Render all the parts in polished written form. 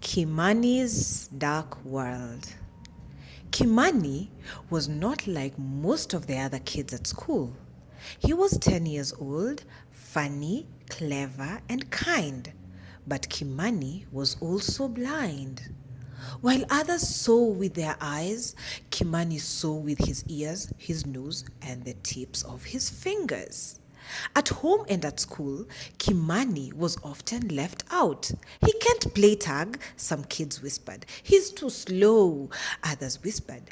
Kimani's dark world. Kimani was not like most of the other kids at school. He was 10 years old, funny, clever, and kind. But Kimani was also blind. While others saw with their eyes, Kimani saw with his ears, his nose, and the tips of his fingers. At home and at school, Kimani was often left out. He can't play tag, some kids whispered. He's too slow, others whispered.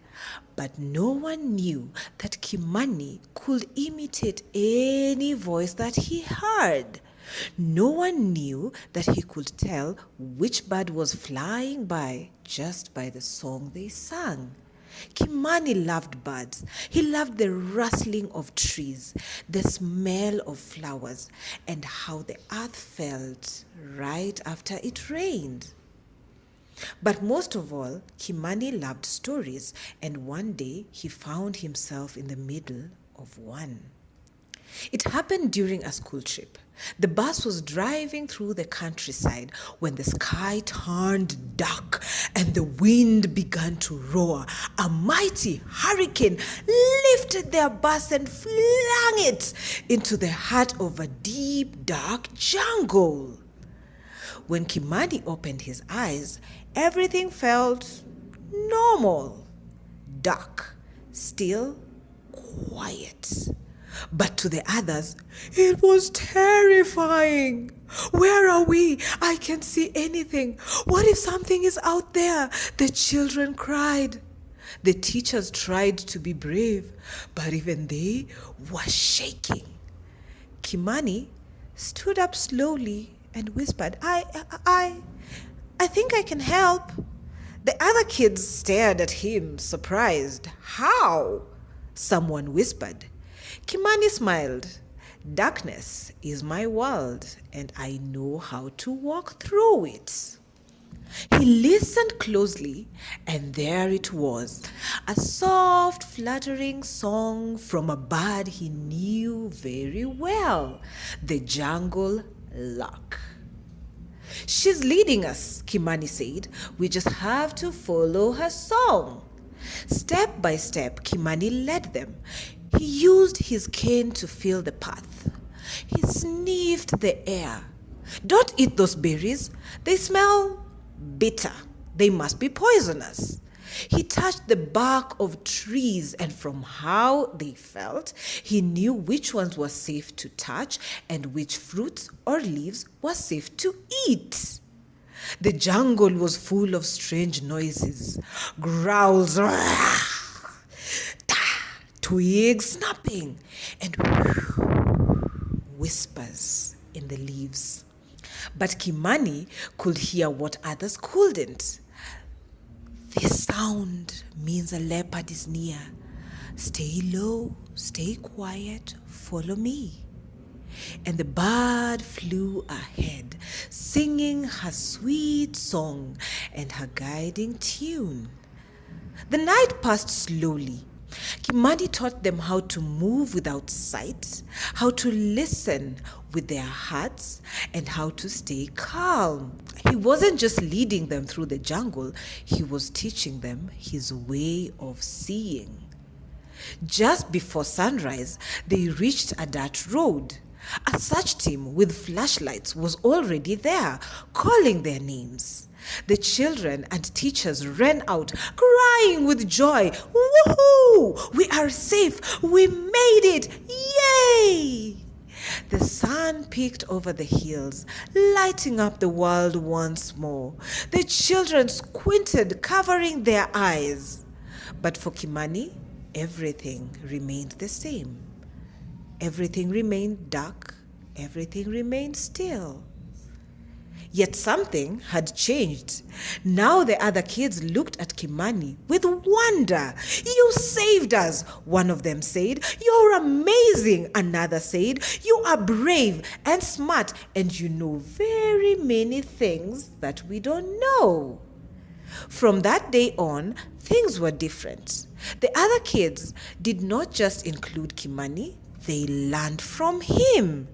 But no one knew that Kimani could imitate any voice that he heard. No one knew that he could tell which bird was flying by just by the song they sang. Kimani loved birds. He loved the rustling of trees, the smell of flowers, and how the earth felt right after it rained. But most of all, Kimani loved stories, and one day he found himself in the middle of one. It happened during a school trip. The bus was driving through the countryside when the sky turned dark and the wind began to roar. A mighty hurricane lifted their bus and flung it into the heart of a deep, dark jungle. When Kimani opened his eyes, everything felt normal, dark, still, quiet. But to the others, it was terrifying. Where are we? I can't see anything. What if something is out there? The children cried. The teachers tried to be brave, but even they were shaking. Kimani stood up slowly and whispered, I think I can help. The other kids stared at him, surprised. How? Someone whispered. Kimani smiled. Darkness is my world, and I know how to walk through it. He listened closely, and there it was, a soft, fluttering song from a bird he knew very well, the jungle lark. She's leading us, Kimani said. We just have to follow her song. Step by step, Kimani led them. He used his cane to feel the path. He sniffed the air. Don't eat those berries. They smell bitter. They must be poisonous. He touched the bark of trees, and from how they felt, he knew which ones were safe to touch and which fruits or leaves were safe to eat. The jungle was full of strange noises, growls, twigs snapping, and whispers in the leaves. But Kimani could hear what others couldn't. This sound means a leopard is near. Stay low, stay quiet, follow me. And the bird flew ahead, singing her sweet song and her guiding tune. The night passed slowly. Kimani taught them how to move without sight, how to listen with their hearts, and how to stay calm. He wasn't just leading them through the jungle, he was teaching them his way of seeing. Just before sunrise, they reached a dirt road. A search team with flashlights was already there, calling their names. The children and teachers ran out, crying with joy. Woohoo! We are safe! We made it! Yay! The sun peeked over the hills, lighting up the world once more. The children squinted, covering their eyes. But for Kimani, everything remained the same. Everything remained dark. Everything remained still. Yet something had changed. Now the other kids looked at Kimani with wonder. You saved us, one of them said. You're amazing, another said. You are brave and smart, and you know very many things that we don't know. From that day on, things were different. The other kids did not just include Kimani, they learned from him.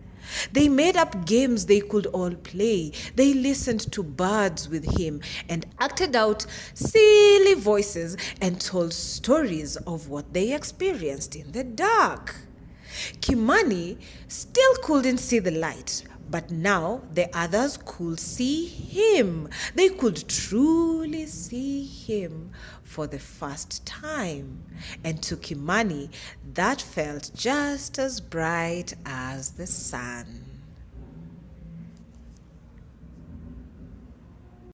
They made up games they could all play. They listened to birds with him and acted out silly voices and told stories of what they experienced in the dark. Kimani still couldn't see the light, but now the others could see him. They could truly see him for the first time. And to Kimani, that felt just as bright as the sun.